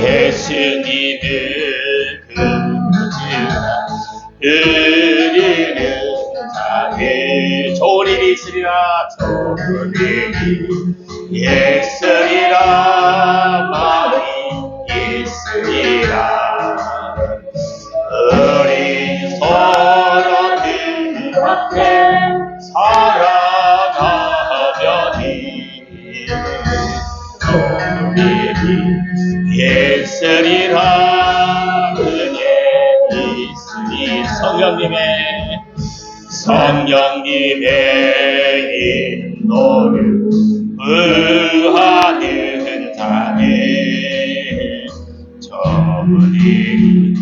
예수님을 그리는 자에 좋은 일이 있으리라. 좋은 일이 있으리라. 많이 있으리라. 우리 서로 그렇게 살아가면이 좋은 일이 있으리라. 은혜 있으리. 성령님의 인도를 구하는 자에 좋은 일이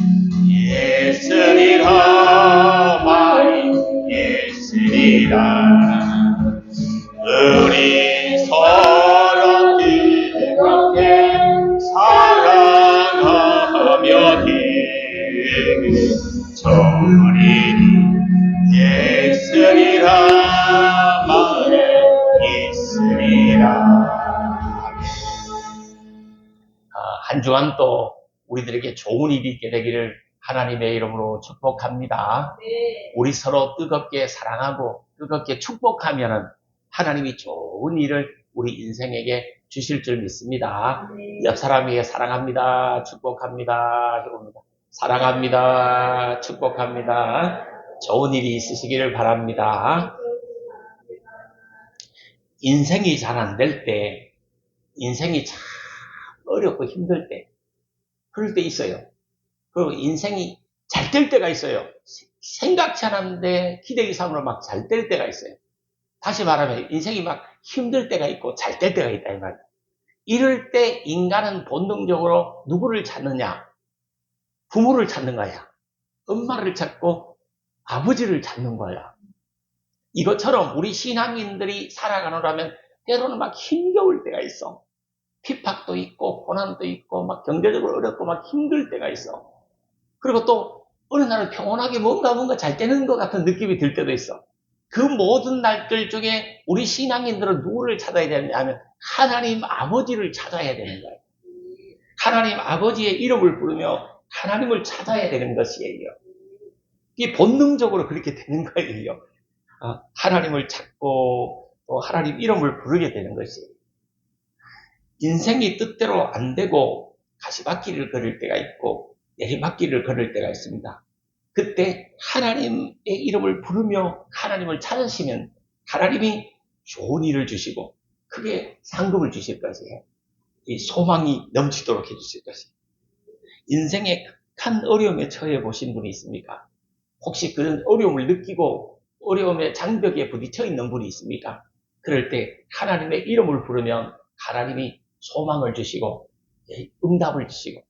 있으리라. 많이 있으리라. 우리 서로 뜨겁게 사랑하며니 좋은 일이 있으리라. 많이 있으리라. 한 주간 또 우리들에게 좋은 일이 있게 되기를 하나님의 이름으로 축복합니다. 우리 서로 뜨겁게 사랑하고 뜨겁게 축복하면은 하나님이 좋은 일을 우리 인생에게 주실 줄 믿습니다. 옆 사람에게 사랑합니다. 축복합니다. 사랑합니다. 축복합니다. 좋은 일이 있으시기를 바랍니다. 인생이 잘 안 될 때, 인생이 참 어렵고 힘들 때, 그럴 때 있어요. 그리고 인생이 잘 될 때가 있어요. 생각지 않았는데 기대 이상으로 막 잘 될 때가 있어요. 다시 말하면 인생이 막 힘들 때가 있고 잘 될 때가 있다 이 말이에요. 이럴 때 인간은 본능적으로 누구를 찾느냐? 부모를 찾는 거야. 엄마를 찾고 아버지를 찾는 거야. 이것처럼 우리 신앙인들이 살아가노라면 때로는 막 힘겨울 때가 있어. 핍박도 있고 고난도 있고 막 경제적으로 어렵고 막 힘들 때가 있어. 그리고 또 어느 날은 평온하게 뭔가 잘 되는 것 같은 느낌이 들 때도 있어. 그 모든 날들 중에 우리 신앙인들은 누구를 찾아야 되느냐 하면 하나님 아버지를 찾아야 되는 거예요. 하나님 아버지의 이름을 부르며 하나님을 찾아야 되는 것이에요. 이게 본능적으로 그렇게 되는 거예요. 하나님을 찾고 또 하나님 이름을 부르게 되는 것이에요. 인생이 뜻대로 안 되고 가시밭길을 걸을 때가 있고 내리막길을 걸을 때가 있습니다. 그때 하나님의 이름을 부르며 하나님을 찾으시면 하나님이 좋은 일을 주시고 크게 상급을 주실 것이에요. 이 소망이 넘치도록 해주실 것이에요. 인생의 극한 어려움에 처해 보신 분이 있습니까? 혹시 그런 어려움을 느끼고 어려움의 장벽에 부딪혀 있는 분이 있습니까? 그럴 때 하나님의 이름을 부르면 하나님이 소망을 주시고 응답을 주시고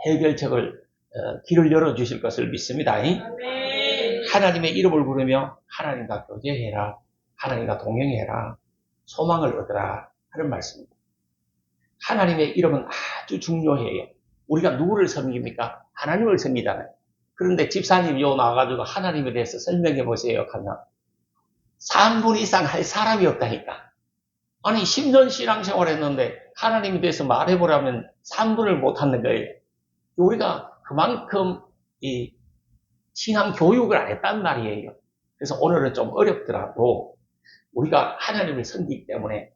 해결책을 길을 열어주실 것을 믿습니다. 하나님의 이름을 부르며 하나님과 교제해라. 하나님과 동행해라. 소망을 얻으라 하는 말씀입니다. 하나님의 이름은 아주 중요해요. 우리가 누구를 섬깁니까? 하나님을 섬기잖아요. 그런데 집사님이 나와가지고 하나님에 대해서 설명해 보세요 하면 3분 이상 할 사람이 없다니까. 아니 10년 신앙생활 했는데 하나님에 대해서 말해보라면 3분을 못하는 거예요. 우리가 그만큼 이 신앙 교육을 안 했단 말이에요. 그래서 오늘은 좀 어렵더라도 우리가 하나님을 섬기기 때문에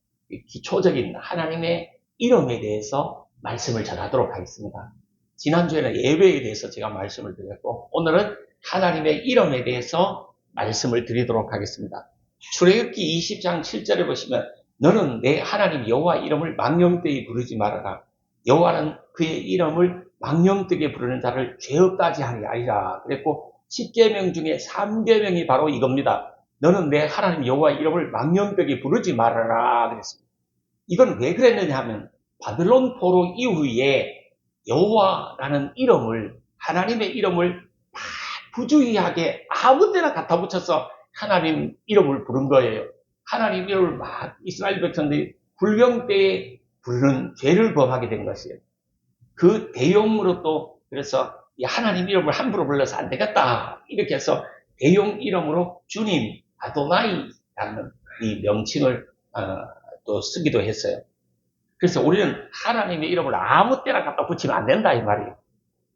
기초적인 하나님의 이름에 대해서 말씀을 전하도록 하겠습니다. 지난주에는 예배에 대해서 제가 말씀을 드렸고 오늘은 하나님의 이름에 대해서 말씀을 드리도록 하겠습니다. 출애굽기 20장 7절에 보시면 너는 내 하나님 여호와 이름을 망령되이 부르지 말아라. 여호와는 그의 이름을 망령되게 부르는 자를 죄 없다지 하리 아니라 그랬고 10계명 중에 3계명이 바로 이겁니다. 너는 내 하나님 여호와 이름을 망령되게 부르지 말아라 그랬습니다. 이건 왜 그랬느냐 하면 바벨론 포로 이후에 여호와라는 이름을 하나님의 이름을 부주의하게 아무데나 갖다 붙여서 하나님 이름을 부른 거예요. 하나님 이름을 막 이스라엘 백성들이 불경 때에 부르는 죄를 범하게 된 것이에요. 그 대용으로 또 그래서 하나님 이름을 함부로 불러서 안 되겠다 이렇게 해서 대용 이름으로 주님 아도나이라는 이 명칭을 또 쓰기도 했어요. 그래서 우리는 하나님의 이름을 아무 때나 갖다 붙이면 안 된다 이 말이에요.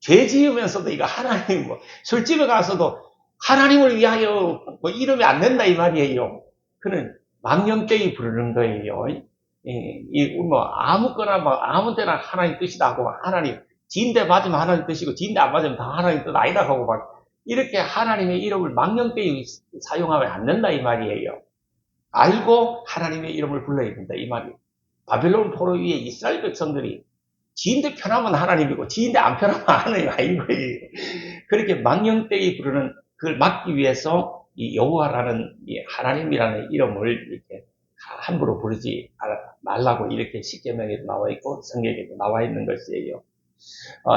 죄 지으면서도 이거 하나님 술집에 가서도 하나님을 위하여 이러면 안 된다 이 말이에요. 그는 망령되이 부르는 거예요. 아무거나 아무 데나 하나님 뜻이다 하고 하나님 지인대 맞으면 하나님 뜻이고 지인대 안 맞으면 다 하나님 뜻 아니다 하고 이렇게 하나님의 이름을 망령되이 사용하면 안 된다 이 말이에요. 알고 하나님의 이름을 불러야 된다 이 말이에요. 바벨론 포로 위에 이스라엘 백성들이 지인대 편하면 하나님이고 지인대 안 편하면 하나님 아닌 거예요. 그렇게 망령되이 부르는 그걸 막기 위해서 이 여호와라는 이 하나님이라는 이름을 이렇게 함부로 부르지 말라고 이렇게 십계명에도 나와 있고 성경에도 나와 있는 것이에요.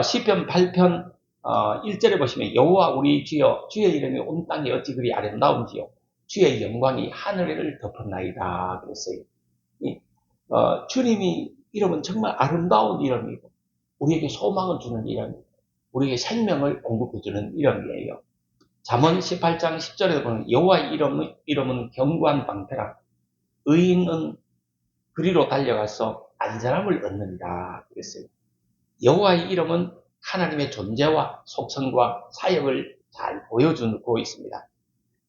시편 8편 1절에 보시면 여호와 우리 주여 주의 이름이 온 땅에 어찌 그리 아름다운지요 주의 영광이 하늘을 덮었나이다 그랬어요. 주님이 이름은 정말 아름다운 이름이고 우리에게 소망을 주는 이름이고 우리에게 생명을 공급해주는 이름이에요. 잠언 18장 10절에 보면 여호와의 이름은 견고한 방패라 의인은 그리로 달려가서 안전함을 얻는다 그랬어요. 여호와의 이름은 하나님의 존재와 속성과 사역을 잘 보여주고 있습니다.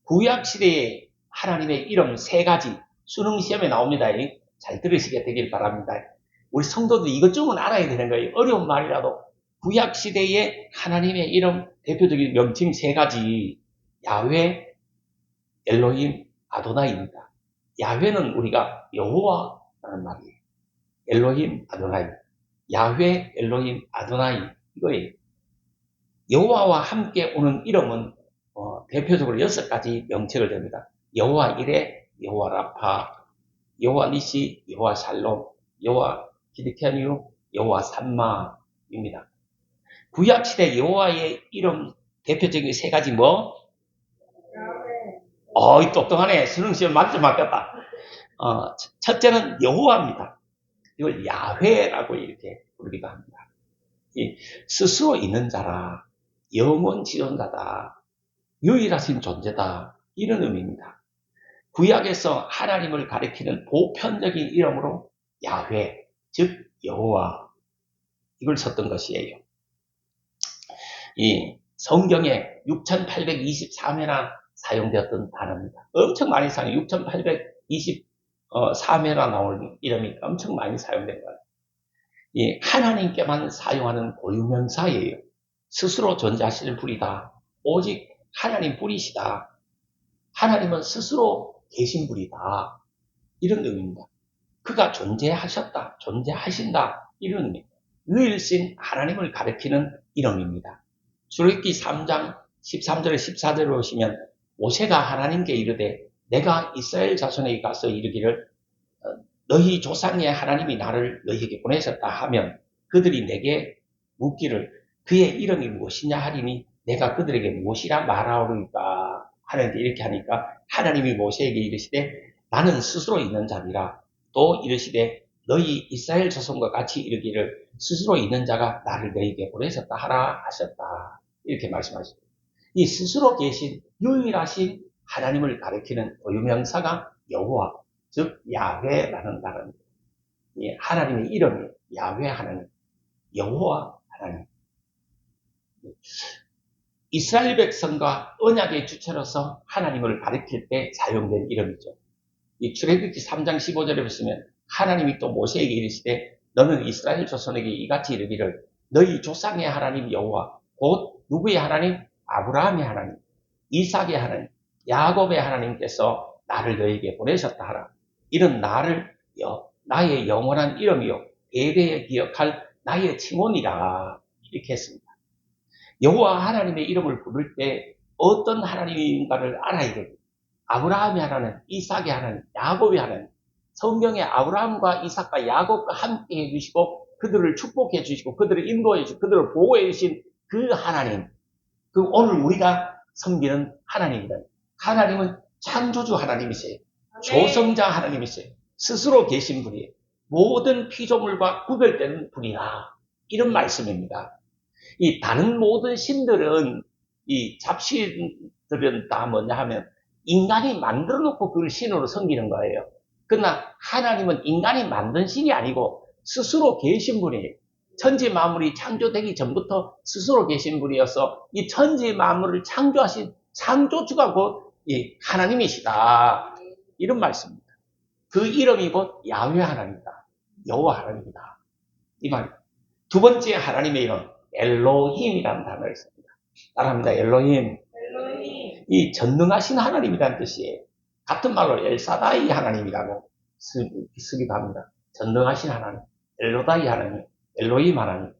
구약 시대에 하나님의 이름 세 가지 수능 시험에 나옵니다. 잘 들으시게 되길 바랍니다. 우리 성도들 이것쯤은 알아야 되는 거예요. 어려운 말이라도 구약 시대에 하나님의 이름 대표적인 명칭 세 가지 야훼, 엘로힘, 아도나이입니다. 야훼는 우리가 여호와라는 말이에요. 엘로힘, 아도나이. 야훼, 엘로힘, 아도나이 이거예요. 여호와와 함께 오는 이름은 대표적으로 6가지 명칭을 됩니다. 여호와 이레, 여호와 라파, 여호와 니시, 여호와 샬롬, 여호와 기드케니유, 여호와 삼마입니다. 구약시대 여호와의 이름 대표적인 세 가지 똑똑하네. 수능시험 만점 맞겠다. 첫째는 여호와입니다. 이걸 야훼라고 이렇게 부르기도 합니다. 스스로 있는 자라, 영원 지존자다, 유일하신 존재다, 이런 의미입니다. 구약에서 하나님을 가리키는 보편적인 이름으로 야훼, 즉 여호와 이걸 썼던 것이에요. 이 성경에 6823회나 사용되었던 단어입니다. 엄청 많이 사용, 6823회나 나오는 이름이 엄청 많이 사용된 거예요. 하나님께만 사용하는 고유명사예요. 스스로 존재하시는 분이다. 오직 하나님 분이시다. 하나님은 스스로 계신 분이다. 이런 의미입니다. 그가 존재하셨다, 존재하신다. 이런 의미입니다. 유일신 하나님을 가리키는 이름입니다. 출애굽기 3장 13절에 14절에 보시면 모세가 하나님께 이르되 내가 이스라엘 자손에게 가서 이르기를 너희 조상의 하나님이 나를 너희에게 보내셨다 하면 그들이 내게 묻기를 그의 이름이 무엇이냐 하리니 내가 그들에게 무엇이라 말하오리까 하는데 이렇게 하니까 하나님이 모세에게 이르시되 나는 스스로 있는 자니라 또 이르시되 너희 이스라엘 자손과 같이 이르기를 스스로 있는 자가 나를 너희에게 보내셨다 하라 하셨다. 이렇게 말씀하십니다. 이 스스로 계신 유일하신 하나님을 가리키는 고유명사가 여호와, 즉 야훼라는 단어입니다. 하나님의 이름이 야훼 하나님, 여호와 하나님. 이스라엘 백성과 언약의 주체로서 하나님을 가리킬 때 사용된 이름이죠. 이 출애굽기 3장 15절에 보시면 하나님이 또 모세에게 이르시되 너는 이스라엘 조선에게 이같이 이르기를 너희 조상의 하나님 여호와 곧 누구의 하나님? 아브라함의 하나님, 이삭의 하나님, 야곱의 하나님께서 나를 너희에게 보내셨다 하라. 이는 나의 영원한 이름이요 대대에 기억할 나의 칭혼이라 이렇게 했습니다. 여호와 하나님의 이름을 부를 때 어떤 하나님인가를 알아야 됩니다. 아브라함의 하나님, 이삭의 하나님, 야곱의 하나님. 성경에 아브라함과 이삭과 야곱과 함께 해주시고 그들을 축복해 주시고 그들을 인도해 주시고 그들을 보호해 주신 그 하나님. 그 오늘 우리가 섬기는 하나님이다. 하나님은 창조주 하나님이세요. 조성자 하나님이세요. 스스로 계신 분이에요. 모든 피조물과 구별되는 분이라. 이런 말씀입니다. 이 다른 모든 신들은 이 잡신들은 다 뭐냐 하면 인간이 만들어 놓고 그걸 신으로 섬기는 거예요. 그러나 하나님은 인간이 만든 신이 아니고 스스로 계신 분이에요. 천지 만물이 창조되기 전부터 스스로 계신 분이어서 이 천지 만물을 창조하신 창조주가 곧 하나님이시다. 이런 말씀입니다. 그 이름이 곧 야훼 하나님이다. 여호와 하나님이다. 이 말입니다. 두 번째 하나님의 이름 엘로힘이라는 단어를 씁니다. 따라합니다. 엘로힘. 이 전능하신 하나님이라는 뜻이에요. 같은 말로 엘사다이 하나님이라고 쓰기도 합니다. 전능하신 하나님, 엘로다이 하나님, 엘로힘 하나님.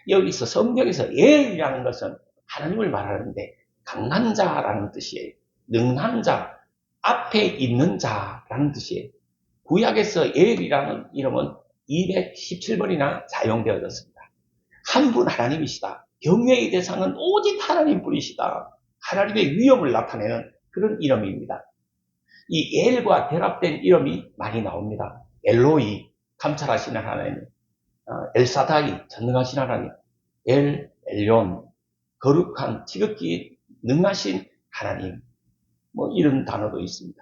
여기서 성경에서 엘이라는 것은 하나님을 말하는데 강한 자라는 뜻이에요. 능한 자, 앞에 있는 자라는 뜻이에요. 구약에서 엘이라는 이름은 217번이나 사용되어졌습니다. 한 분 하나님이시다. 경외의 대상은 오직 하나님뿐이시다. 하나님의 위엄을 나타내는 그런 이름입니다. 이 엘과 결합된 이름이 많이 나옵니다. 엘로이, 감찰하시는 하나님, 엘사다이, 전능하신 하나님, 엘yon, 거룩한, 지극히 능하신 하나님, 뭐 이런 단어도 있습니다.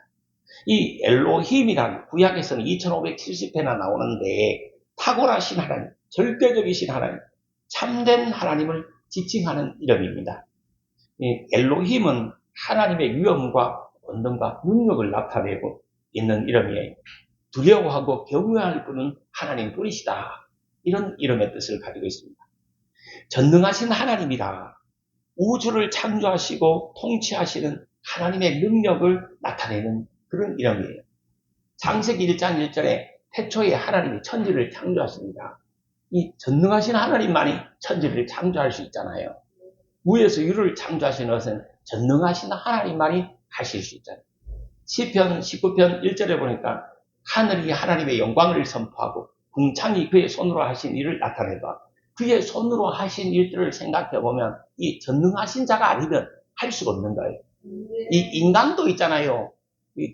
이 엘로힘이란 구약에서는 2570회나 나오는데 탁월하신 하나님, 절대적이신 하나님, 참된 하나님을 지칭하는 이름입니다. 이 엘로힘은 하나님의 위엄과 권능과 능력을 나타내고 있는 이름이에요. 두려워하고 경외할 분은 하나님뿐이시다. 이런 이름의 뜻을 가지고 있습니다. 전능하신 하나님이라 우주를 창조하시고 통치하시는 하나님의 능력을 나타내는 그런 이름이에요. 창세기 1장 1절에 태초에 하나님이 천지를 창조하십니다. 이 전능하신 하나님만이 천지를 창조할 수 있잖아요. 무에서 유를 창조하시는 것은 전능하신 하나님만이 하실 수 있잖아요. 시편 19편 1절에 보니까 하늘이 하나님의 영광을 선포하고 궁창이 그의 손으로 하신 일을 나타내다. 그의 손으로 하신 일들을 생각해보면 이 전능하신 자가 아니면 할 수가 없는 거예요. 이 인간도 있잖아요.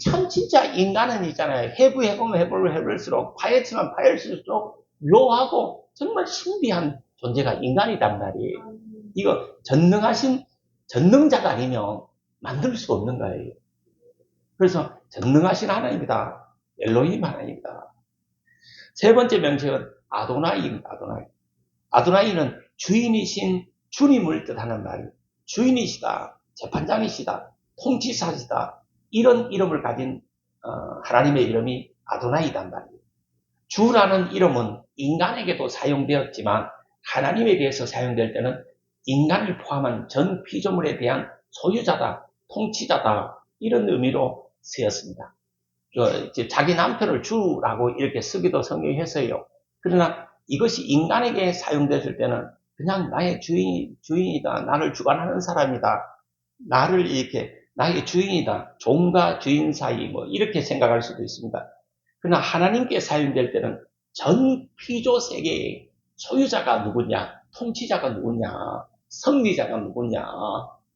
참 진짜 인간은 있잖아요. 해보면 해볼수록 파헤치면 파헤칠수록 묘하고 정말 신비한 존재가 인간이란 말이에요. 이거 전능하신 전능자가 아니면 만들 수가 없는 거예요. 그래서 전능하신 하나님이다. 엘로힘 하나님이다. 세 번째 명칭은 아도나이입니다. 아도나이는 주인이신 주님을 뜻하는 말이에요. 주인이시다. 재판장이시다. 통치사시다. 이런 이름을 가진 하나님의 이름이 아도나이단 말이에요. 주라는 이름은 인간에게도 사용되었지만 하나님에 대해서 사용될 때는 인간을 포함한 전 피조물에 대한 소유자다, 통치자다 이런 의미로 쓰였습니다. 자기 남편을 주라고 이렇게 쓰기도 성경에 했어요. 그러나 이것이 인간에게 사용됐을 때는 그냥 나의 주인이다, 나를 주관하는 사람이다, 나를 이렇게 나의 주인이다, 종과 주인 사이 뭐 이렇게 생각할 수도 있습니다. 그러나 하나님께 사용될 때는 전 피조 세계의 소유자가 누구냐, 통치자가 누구냐, 승리자가 누구냐,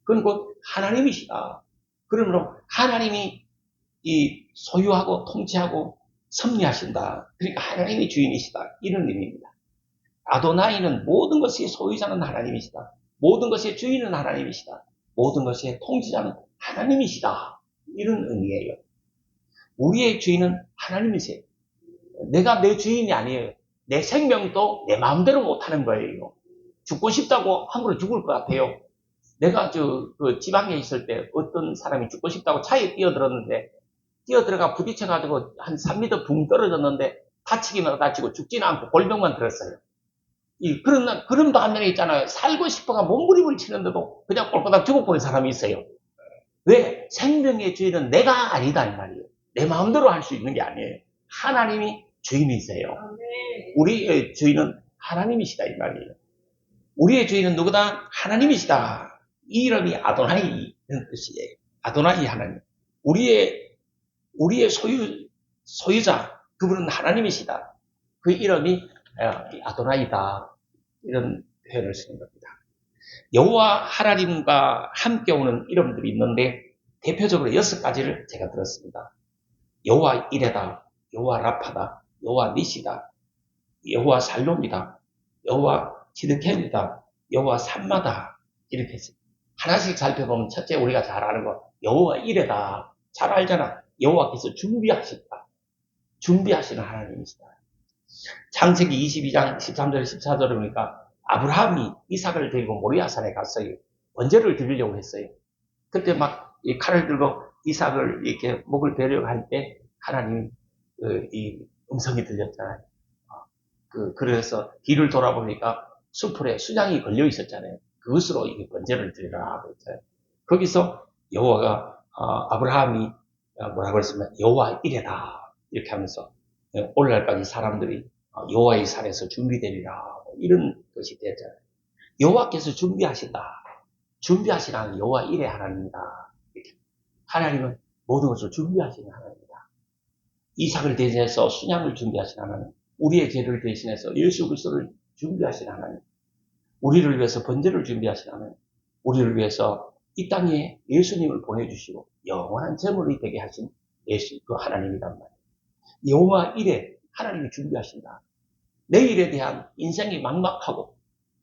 그건 곧 하나님이시다. 그러므로 하나님이 이 소유하고 통치하고 섭리하신다. 그러니까 하나님이 주인이시다. 이런 의미입니다. 아도나이는 모든 것의 소유자는 하나님이시다. 모든 것의 주인은 하나님이시다. 모든 것의 통치자는 하나님이시다. 이런 의미예요. 우리의 주인은 하나님이세요. 내가 내 주인이 아니에요. 내 생명도 내 마음대로 못하는 거예요. 죽고 싶다고 함부로 죽을 것 같아요. 내가 그 지방에 있을 때 어떤 사람이 죽고 싶다고 차에 뛰어들었는데 뛰어들어가 부딪혀가지고 한 3m 붕 떨어졌는데 다치기만 다치고 죽지는 않고 골병만 들었어요. 그런 반면에 있잖아요. 살고 싶어가 몸부림을 치는데도 그냥 꼴꼬닥 죽어버린 사람이 있어요. 왜? 생명의 주인은 내가 아니다 이 말이에요. 내 마음대로 할 수 있는 게 아니에요. 하나님이 주인이세요. 우리의 주인은 하나님이시다 이 말이에요. 우리의 주인은 누구다? 하나님이시다. 이 이름이 아도나이라는 뜻이에요. 아도나이 하나님. 우리의 소유자, 그분은 하나님이시다. 그 이름이 아도나이다. 이런 표현을 쓰는 겁니다. 여호와 하나님과 함께 오는 이름들이 있는데 대표적으로 6가지를 제가 들었습니다. 여호와 이레다, 여호와 라파다, 여호와 니시다, 여호와 살롬이다, 여호와 지드켄이다, 여호와 삼마다 이렇게 했습니다. 하나씩 살펴보면 첫째 우리가 잘 아는 거 여호와 이레다. 잘 알잖아. 여호와께서 준비하시는 하나님이시다. 창세기 22장 13절 14절에 보니까 아브라함이 이삭을 데리고 모리아산에 갔어요. 번제를 드리려고 했어요. 그때 막 이 칼을 들고 이삭을 이렇게 목을 베려고 할 때 하나님 이 음성이 들렸잖아요. 그래서 뒤를 돌아보니까 수풀에 수장이 걸려 있었잖아요. 그것으로 이게 번제를 드리라 그랬어요. 거기서 여호와가 아브라함이 뭐라고 했으면 여호와 이레다 이렇게 하면서 오늘날까지 사람들이 여호와의 산에서 준비되리라 이런 것이 되었잖아요. 여호와께서 준비하시는 여호와 이레 하나님이다. 하나님은 모든 것을 준비하시는 하나님이다. 이삭을 대신해서 순양을 준비하시는 하나님, 우리의 죄를 대신해서 예수 그리스도를 준비하시는 하나님, 우리를 위해서 번제를 준비하시는 하나님, 우리를 위해서 이 땅에 예수님을 보내주시고 영원한 제물이 되게 하신 예수 그 하나님이란 말이에요. 여호와 이레 하나님이 준비하신다. 내일에 대한 인생이 막막하고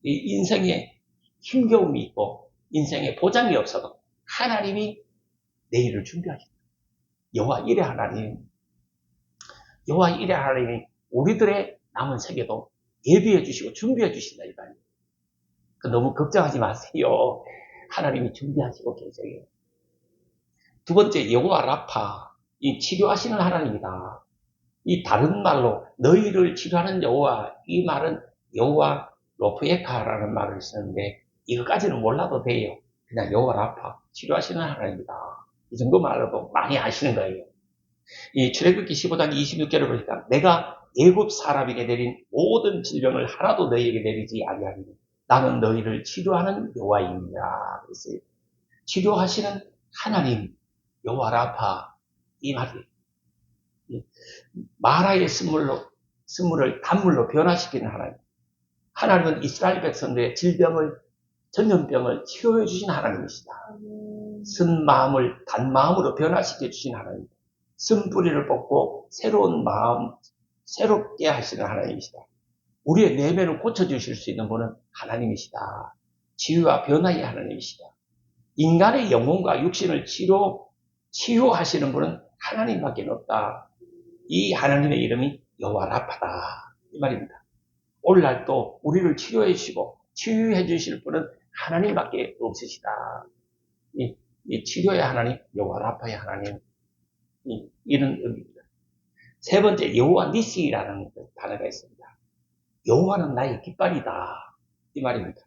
이 인생에 힘겨움이 있고 인생에 보장이 없어도 하나님이 내일을 준비하신다. 여호와 이레 하나님, 여호와 이레 하나님이 우리들의 남은 세계도 예비해 주시고 준비해 주신다 이 말이에요. 너무 걱정하지 마세요. 하나님이 준비하시고 계세요. 두 번째 여호와 라파, 이 치료하시는 하나님이다. 이 다른 말로 너희를 치료하는 여호와, 이 말은 여호와 로프에카라는 말을 쓰는데 이거까지는 몰라도 돼요. 그냥 여호와 라파, 치료하시는 하나님이다. 이 정도 말로도 많이 아시는 거예요. 이 출애굽기 15장 26절을 보니까 내가 애굽 사람에게 내린 모든 질병을 하나도 너희에게 내리지 아니하리니 나는 너희를 치료하는 여호와이니라 그랬어요. 치료하시는 하나님 여호와 라파 이 말이에요. 마라의 쓴물을 단물로 변화시키는 하나님. 하나님은 이스라엘 백성들의 질병을 전염병을 치료해 주신 하나님이시다. 쓴 마음을 단 마음으로 변화시켜 주신 하나님. 쓴 뿌리를 뽑고 새로운 마음 새롭게 하시는 하나님이시다. 우리의 내면을 고쳐주실 수 있는 분은 하나님이시다. 치유와 변화의 하나님이시다. 인간의 영혼과 육신을 치유하시는 분은 하나님밖에 없다. 이 하나님의 이름이 여호와 라파다. 이 말입니다. 오늘날 또 우리를 치료해 주시고 치유해 주실 분은 하나님밖에 없으시다. 이 치료의 하나님, 여호와 라파의 하나님, 이런 의미입니다. 세 번째, 여호와 니시라는 단어가 있습니다. 여호와는 나의 깃발이다. 이 말입니다.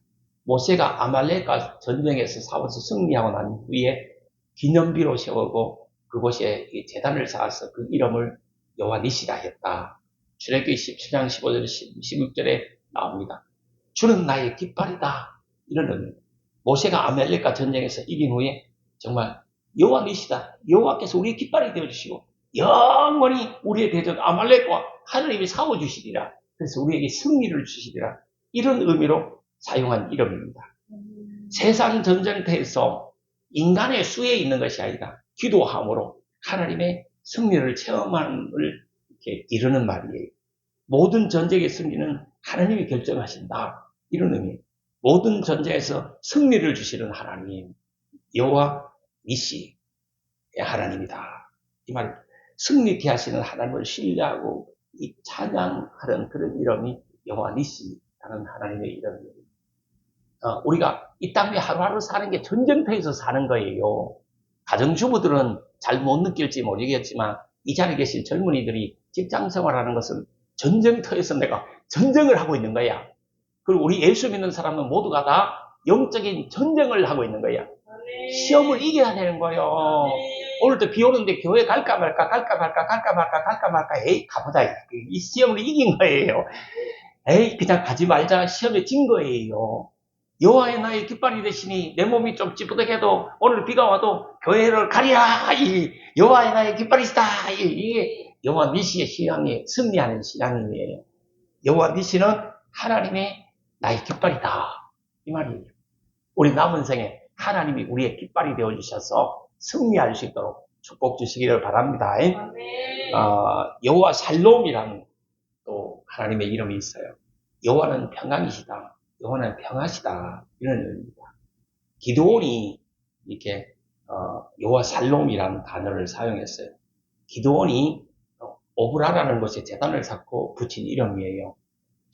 모세가 아말렉과 전쟁에서 싸워서 승리하고 난 후에 기념비로 세우고 그곳에 제단을 쌓아서 그 이름을 여호와 니시라 했다. 출애굽기 17장 15절 16절에 나옵니다. 주는 나의 깃발이다. 이런 의미입니다. 모세가 아말렉과 전쟁에서 이긴 후에 정말 여호와 니시다. 여호와께서 우리의 깃발이 되어주시고 영원히 우리의 대적 아말렉과 하나님이 싸워주시리라. 그래서 우리에게 승리를 주시리라. 이런 의미로 사용한 이름입니다. 세상 전쟁터에서 인간의 수에 있는 것이 아니라 기도함으로 하나님의 승리를 체험함을 이렇게 이루는 말이에요. 모든 전쟁의 승리는 하나님이 결정하신다. 이런 의미. 모든 전쟁에서 승리를 주시는 하나님, 여호와 니시의 하나님이다. 이 말, 승리케 하시는 하나님을 신뢰하고 이 찬양하는 그런 이름이 여호와 니시라는 하나님의 이름입니다. 우리가 이 땅에 하루하루 사는 게 전쟁터에서 사는 거예요. 가정주부들은 잘 못 느낄지 모르겠지만 이 자리에 계신 젊은이들이 직장 생활하는 것은 전쟁터에서 내가 전쟁을 하고 있는 거야. 그리고 우리 예수 믿는 사람은 모두가 다 영적인 전쟁을 하고 있는 거야. 시험을 이겨야 되는 거예요. 오늘도 비 오는데 교회 갈까 말까 에이 가보자. 이 시험을 이긴 거예요. 에이 그냥 가지 말자. 시험에 진 거예요. 여호와의 나의 깃발이 되시니 내 몸이 좀 찌뿌둥해도 오늘 비가 와도 교회를 가리라. 이 여호와의 나의 깃발이시다. 이게 여호와 니시의 신앙이 승리하는 신앙이에요. 여호와 니시는 하나님의 나의 깃발이다. 이 말이에요. 우리 남은 생에 하나님이 우리의 깃발이 되어주셔서 승리할 수 있도록 축복 주시기를 바랍니다. 여호와 살롬이라는 또 하나님의 이름이 있어요. 여호와는 평강이시다. 여호와는 평하시다. 이런 의미입니다. 기드온이 이렇게 여호와 살롬이라는 단어를 사용했어요. 기드온이 오브라라는 곳에 제단을 쌓고 붙인 이름이에요.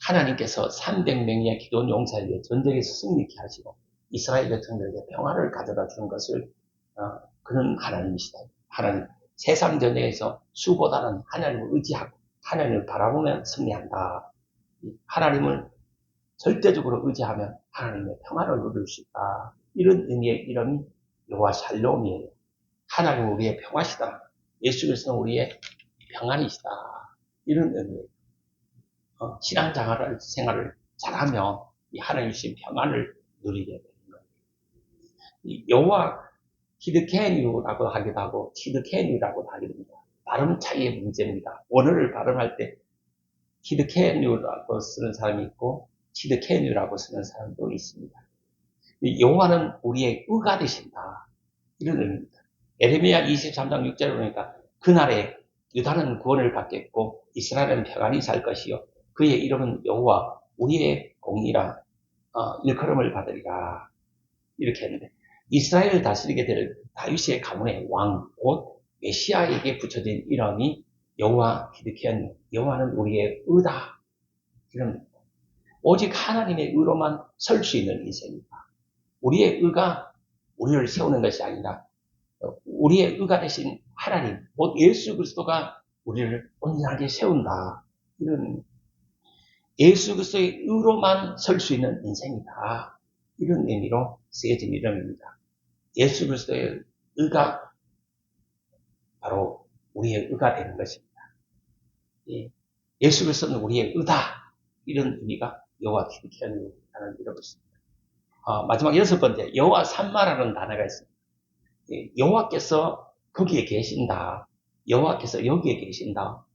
하나님께서 300명의 기도원 용사에게 전쟁에서 승리케 하시고 이스라엘 백성들에게 평화를 가져다 주는 것을 그런 하나님이시다. 하나님, 세상 전쟁에서 수보다는 하나님을 의지하고 하나님을 바라보면 승리한다. 하나님을 절대적으로 의지하면 하나님의 평화를 누릴 수 있다. 이런 의미의 이름이 여호와 샬롬이에요. 하나님은 우리의 평화시다. 예수 그리스도는 우리의 평안이시다. 이런 의미예요. 신앙생활을 잘하면 이 하나님 주신 평안을 누리게 되는 거예요. 여호와 히드케니라고 하기도 하고 히드케니라고 하기도 합니다. 발음 차이의 문제입니다. 원어를 발음할 때 히드케니라고 쓰는 사람이 있고 히드케니라고 쓰는 사람도 있습니다. 여호와는 우리의 의가 되신다. 이런 의미입니다. 에레미야 23장 6절에 보니까 그날에 유다는 구원을 받겠고 이스라엘은 평안히 살 것이요 그의 이름은 여호와 우리의 공의라 일컬음을 받으리라. 이렇게 했는데 이스라엘을 다스리게 될 다윗의 가문의 왕, 곧 메시아에게 붙여진 이름이 여호와 히드케니, 여호와는 우리의 의다. 이런 오직 하나님의 의로만 설 수 있는 인생입니다. 우리의 의가 우리를 세우는 것이 아니라 우리의 의가 되신 하나님, 곧 예수 그리스도가 우리를 온전하게 세운다. 이런 예수 그리스도의 의로만 설 수 있는 인생이다. 이런 의미로 쓰여진 이름입니다. 예수 그리스도의 의가 바로 우리의 의가 되는 것입니다. 예수 그리스도는 우리의 의다. 이런 의미가 여호와 히드케니라는 이름을 씁니다. 마지막 6번째, 여호와 삼마라는 단어가 있습니다. 여호와께서 거기에 계신다. 여호와께서 여기에 계신다.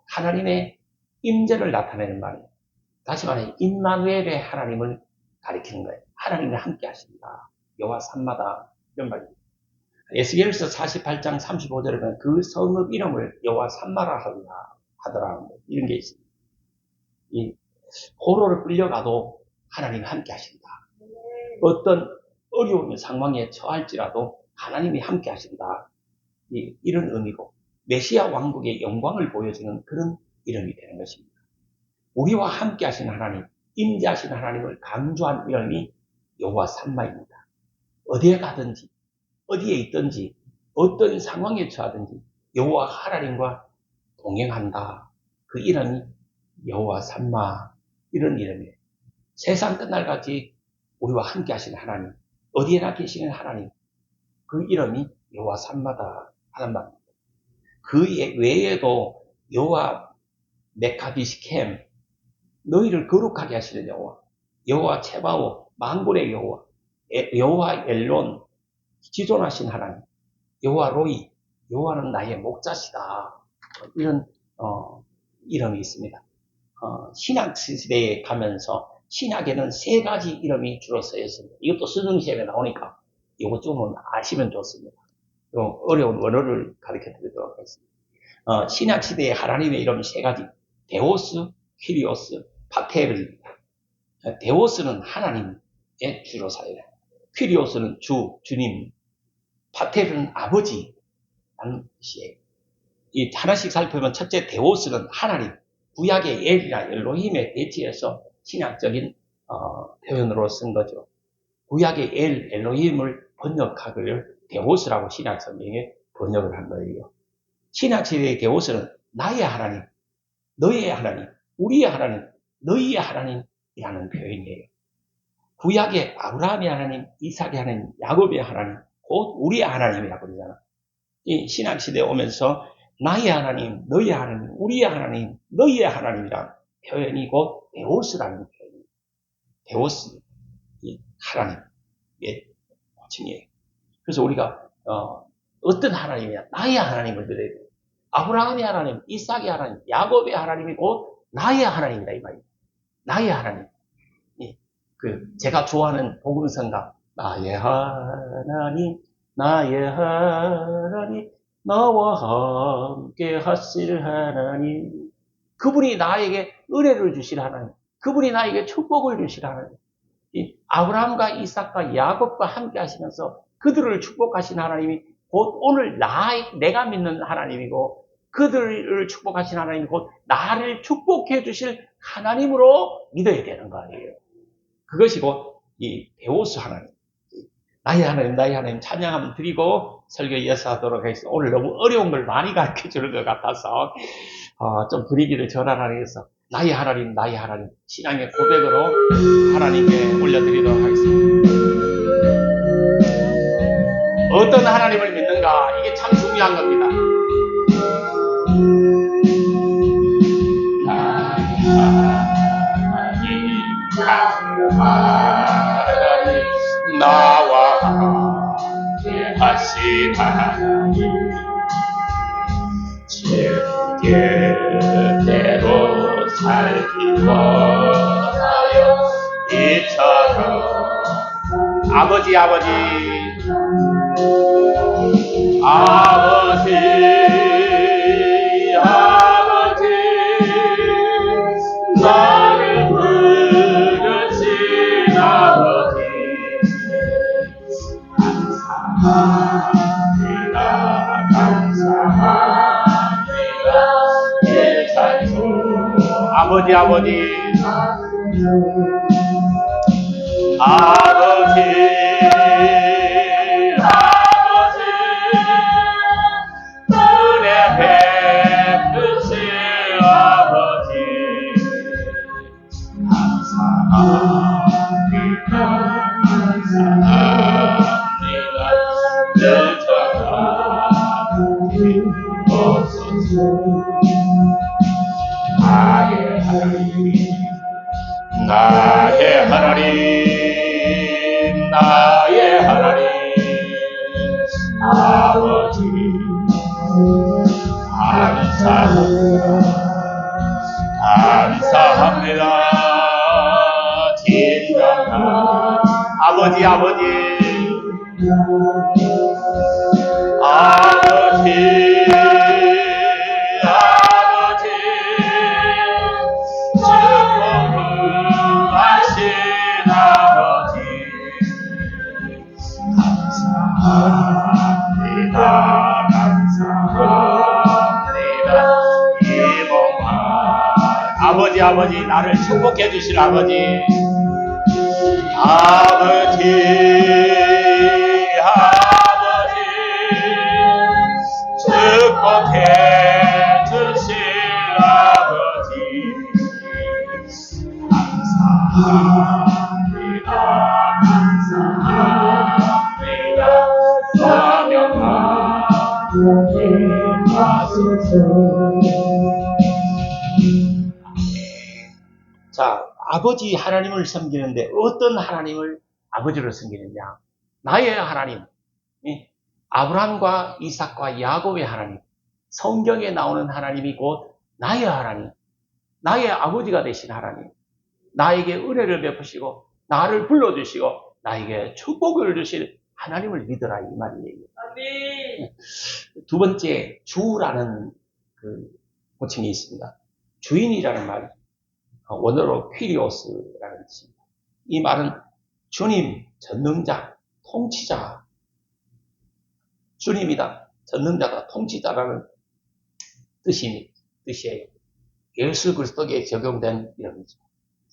하나님의 임재를 나타내는 말이에요. 다시 말해 임마누엘의 하나님을 가리키는 거예요. 하나님이 함께 하신다. 여호와 삼마다. 이런 말입니다. 에스겔서 48장 35절에 보면 그 성읍 이름을 여호와 삼마라 하더라. 이런 게 있습니다. 이 포로를 끌려가도 하나님이 함께 하신다. 어떤 어려운 상황에 처할지라도 하나님이 함께 하신다. 이런 의미고 메시아 왕국의 영광을 보여주는 그런 이름이 되는 것입니다. 우리와 함께 하신 하나님, 임재하신 하나님을 강조한 이름이 여호와 삼마입니다. 어디에 가든지 어디에 있든지 어떤 상황에 처하든지 여호와 하나님과 동행한다. 그 이름이 여호와 삼마 이런 이름이에요. 세상 끝날까지 우리와 함께 하시는 하나님, 어디에나 계시는 하나님, 그 이름이 여호와 삼마다 하는 말입니다. 그 외에도 여호와 메카비시켐, 너희를 거룩하게 하시는 여호와, 여호와 체바오, 만군의 여호와, 여호와 엘론, 지존하신 하나님, 여호와 로이, 여호와는 나의 목자시다. 이런 이름이 있습니다. 신약 시대에 가면서 신약에는 3가지 이름이 주로 쓰였습니다. 이것도 수능시험에 나오니까 이거 좀 아시면 좋습니다. 어려운 원어를 가르쳐 드리도록 하겠습니다. 신약 시대의 하나님의 이름 3가지. 데오스, 퀴리오스, 파테르입니다. 데오스는 하나님의 주로 사용해요. 퀴리오스는 주님, 파테르는 아버지 라는 뜻이에요. 이 하나씩 살펴보면 첫째 데오스는 하나님, 구약의 엘이나 엘로힘에 대치해서 신학적인 표현으로 쓴 거죠. 구약의 엘로힘을 번역하기를 데오스라고 신약 성경에 번역을 한 거예요. 신약 시대의 데오스는 나의 하나님, 너의 하나님, 우리의 하나님, 너희의 하나님이라는 표현이에요. 구약의 아브라함의 하나님, 이삭의 하나님, 야곱의 하나님, 곧 우리의 하나님이라고 그러잖아. 이 신약 시대에 오면서 나의 하나님, 너의 하나님, 우리의 하나님, 너희의 하나님이라는 표현이 곧 데오스라는 표현입니다. 데오스, 하나님의 호칭이에요. 그래서 우리가 어떤 하나님이냐? 나의 하나님을 믿어야 돼요. 아브라함의 하나님, 이삭의 하나님, 야곱의 하나님이 곧 나의 하나님이다 이 말이에요. 나의 하나님. 제가 좋아하는 복음성가 나의 하나님, 나의 하나님, 나와 함께 하실 하나님. 그분이 나에게 은혜를 주실 하나님. 그분이 나에게 축복을 주실 하나님. 아브라함과 이삭과 야곱과 함께 하시면서 그들을 축복하신 하나님이 곧 오늘 내가 믿는 하나님이고 그들을 축복하신 하나님 곧 나를 축복해 주실 하나님으로 믿어야 되는 거예요. 그것이 곧 이 데오스 하나님, 나의 하나님, 나의 하나님 찬양함 드리고 설교 이어서 하도록 하겠습니다. 오늘 너무 어려운 걸 많이 가르쳐 주는 것 같아서 좀 분위기를 전환하기 위해서 나의 하나님, 나의 하나님 신앙의 고백으로 하나님께 올려드리도록 하겠습니다. 어떤 하나님을 믿는가, 이게 참 중요한 겁니다. 나와 함께 하신 하나님, 제게대로 살기 원하여 이처럼 아버지 아버지 아버지 아버지 나를 부르신 아버지 감사합니다 감사합니다 일찬송 아버지 아버지 아버지 나의 하나님 나의 하나님 아버지 감사합니다 진정한 아버지 아버지 아버지 나를 축복해 주실 아버지 아버지 축복해 주실 아버지 감사합니다 사명하게 하소서. 자, 아버지 하나님을 섬기는데 어떤 하나님을 아버지로 섬기느냐? 나의 하나님, 아브라함과 이삭과 야곱의 하나님, 성경에 나오는 하나님이 곧 나의 하나님, 나의 아버지가 되신 하나님, 나에게 은혜를 베푸시고 나를 불러주시고 나에게 축복을 주실 하나님을 믿어라 이 말이에요. 아멘. 두 번째, 주라는 그 호칭이 있습니다. 주인이라는 말. 원어로 퀴리오스라는 뜻입니다. 이 말은 주님, 전능자, 통치자, 주님이다, 전능자다, 통치자라는 뜻이에요. 예수 그리스도에 적용된 이름이죠.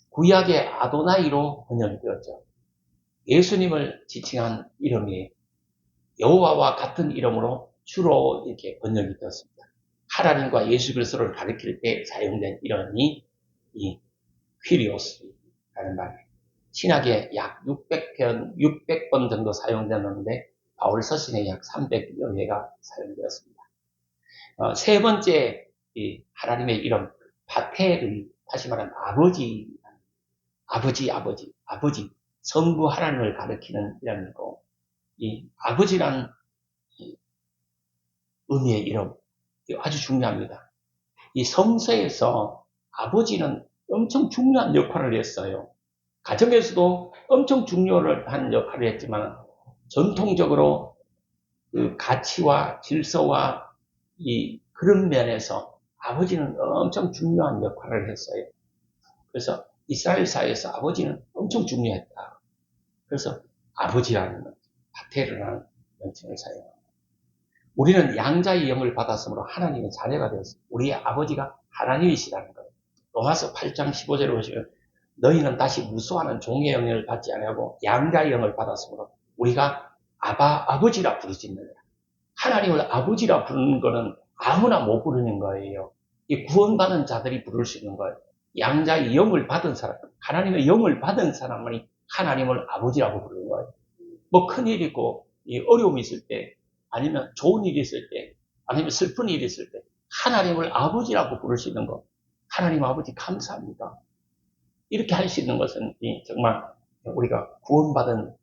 구약의 아도나이로 번역이 되었죠. 예수님을 지칭한 이름이에요. 여호와와 같은 이름으로 주로 이렇게 번역이 되었습니다. 하나님과 예수 그리스도를 가리킬 때 사용된 이름이 이 퀴리오스라는 말이에요. 신약에 약 600번 정도 사용되었는데 바울 서신에 약 300여 회가 사용되었습니다. 세 번째 이 하나님의 이름 파테르, 다시 말하면 아버지 성부 하나님을 가리키는 이름이고 이 아버지란 의미의 이름 아주 중요합니다. 이 성서에서 아버지는 엄청 중요한 역할을 했어요. 가정에서도 엄청 중요한 역할을 했지만 전통적으로 그 가치와 질서와 이 그런 면에서 아버지는 엄청 중요한 역할을 했어요. 그래서 이스라엘 사회에서 아버지는 엄청 중요했다. 그래서 아버지라는 파테르라는 명칭을 사용합니다. 우리는 양자의 영을 받았으므로 하나님의 자녀가 되었습니다. 우리의 아버지가 하나님이시라는 거예요. 로마서 8장 15절에 보시면 너희는 다시 무수하는 종의 영을 받지 아니하고 양자의 영을 받았으므로 우리가 아버지라 부르짖느니라. 하나님을 아버지라 부르는 거는 아무나 못 부르는 거예요. 이 구원받은 자들이 부를 수 있는 거예요. 양자의 영을 받은 사람, 하나님의 영을 받은 사람만이 하나님을 아버지라고 부르는 거예요. 뭐 큰일이 있고 어려움이 있을 때, 아니면 좋은 일이 있을 때, 아니면 슬픈 일이 있을 때 하나님을 아버지라고 부를 수 있는 것, 하나님 아버지 감사합니다. 이렇게 할 수 있는 것은 정말 우리가 구원받은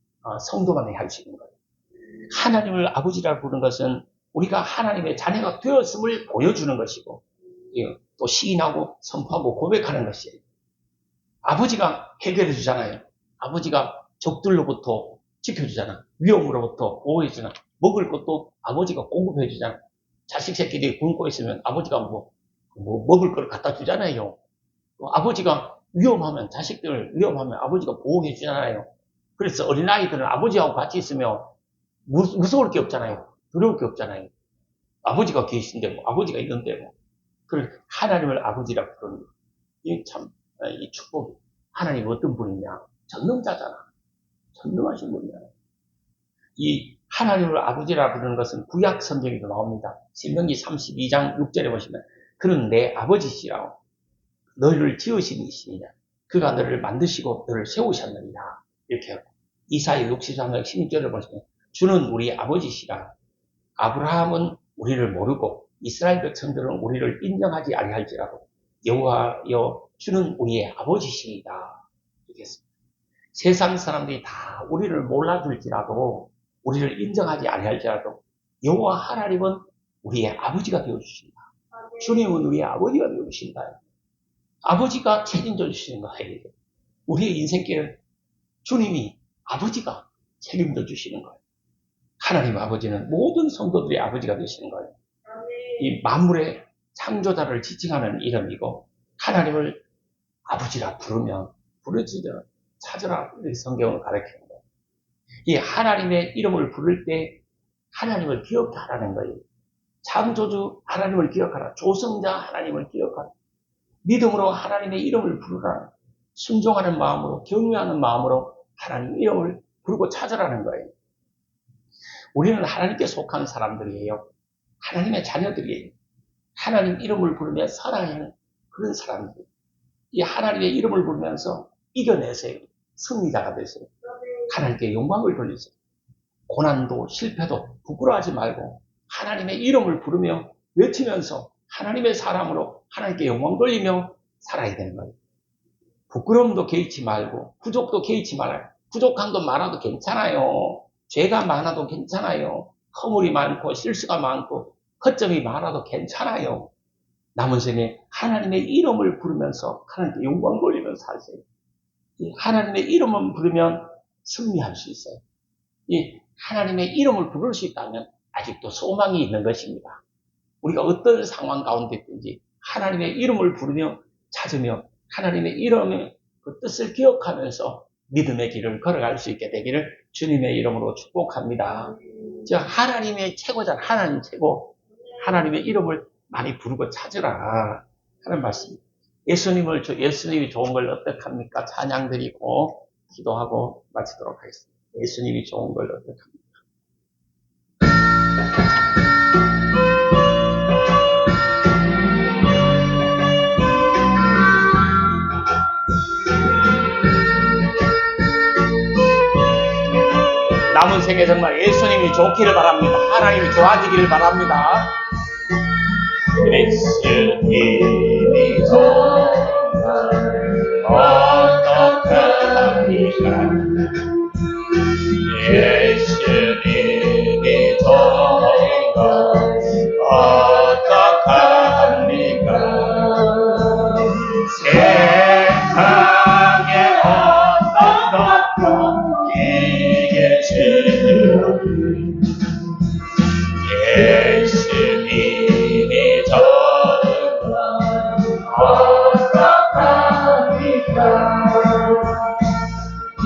성도만이 할 수 있는 거예요. 하나님을 아버지라고 부르는 것은 우리가 하나님의 자녀가 되었음을 보여주는 것이고, 또 시인하고 선포하고 고백하는 것이에요. 아버지가 해결해 주잖아요. 아버지가 적들로부터 지켜주잖아. 위험으로부터 보호해주잖아. 먹을 것도 아버지가 공급해 주잖아. 자식 새끼들이 굶고 있으면 아버지가 뭐 먹을 걸 갖다 주잖아요. 아버지가 위험하면, 자식들 위험하면 아버지가 보호해 주잖아요. 그래서 어린아이들은 아버지하고 같이 있으면 무서울 게 없잖아요. 두려울 게 없잖아요. 아버지가 계신데 뭐, 아버지가 있는데 뭐. 그래서 하나님을 아버지라 부르는 거. 이 축복. 하나님 어떤 분이냐? 전능자잖아. 전능하신 분이야. 이 하나님을 아버지라 부르는 것은 구약 성경에도 나옵니다. 신명기 32장 6절에 보시면 그는 내 아버지시라고 너희를 지으신 이시니라. 그가 너를 만드시고 너를 세우셨느니라. 이렇게 하고 이사야 63장 16절을 보시면 주는 우리 아버지시라. 아브라함은 우리를 모르고 이스라엘 백성들은 우리를 인정하지 아니할지라도 여호와여 주는 우리의 아버지시이다. 이렇게 했습니다. 세상 사람들이 다 우리를 몰라줄지라도, 우리를 인정하지 아니할지라도 여호와 하나님은 우리의 아버지가 되어주신다. 주님은 우리의 아버지가 되어주신다. 아버지가 책임져 주시는 거예요. 우리의 인생길을 주님이 아버지가 책임져 주시는 거예요. 하나님 아버지는 모든 성도들의 아버지가 되시는 거예요. 이 만물의 창조자를 지칭하는 이름이고, 하나님을 아버지라 부르면 부르짖어 찾으라, 이렇게 성경을 가르치는 거예요. 이 하나님의 이름을 부를 때 하나님을 기억하라는 거예요. 창조주 하나님을 기억하라. 조성자 하나님을 기억하라. 믿음으로 하나님의 이름을 부르라. 순종하는 마음으로, 경외하는 마음으로 하나님 이름을 부르고 찾으라는 거예요. 우리는 하나님께 속한 사람들이에요. 하나님의 자녀들이에요. 하나님 이름을 부르며 살아가는 그런 사람들. 이 하나님의 이름을 부르면서 이겨내세요. 승리자가 되세요. 하나님께 영광을 돌리세요. 고난도 실패도 부끄러워하지 말고 하나님의 이름을 부르며 외치면서 하나님의 사람으로 하나님께 영광 돌리며 살아야 되는 거예요. 부끄러움도 개의치 말고 부족도 개의치 말아요. 부족함도 많아도 괜찮아요. 죄가 많아도 괜찮아요. 허물이 많고 실수가 많고 허점이 많아도 괜찮아요. 남은 생에 하나님의 이름을 부르면서 하나님께 영광 돌리면서 사세요. 하나님의 이름을 부르면 승리할 수 있어요. 이 하나님의 이름을 부를 수 있다면 아직도 소망이 있는 것입니다. 우리가 어떤 상황 가운데 있든지 하나님의 이름을 부르며 찾으며 하나님의 이름의 그 뜻을 기억하면서 믿음의 길을 걸어갈 수 있게 되기를 주님의 이름으로 축복합니다. 저 하나님의 최고자 하나님 최고, 하나님의 이름을 많이 부르고 찾으라 하는 말씀. 예수님이 좋은 걸 어떡합니까? 찬양 드리고 기도하고 마치도록 하겠습니다. 예수님이 좋은 걸 어떡합니까? 남은 생에 정말 예수님이 좋기를 바랍니다. 하나님이 좋아지기를 바랍니다. 예수님이 정말 어떡합니까? 예수님이 정말 어떡합니까? 세상에 어떤 것도 이게 지으리 예수님이 정말 어떡합니까?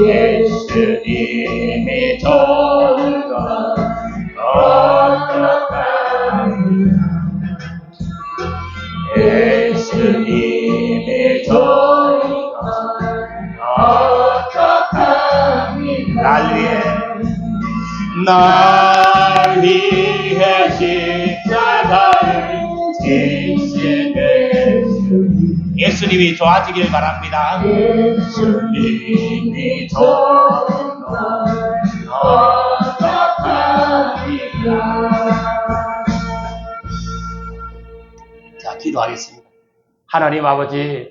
예수님이 정말 어떡합니까? 날 위해 십자가를 지시되 예수님이 좋아지길 바랍니다. 예수님이 좋은 걸 어떡하리까. 자, 기도하겠습니다. 하나님 아버지,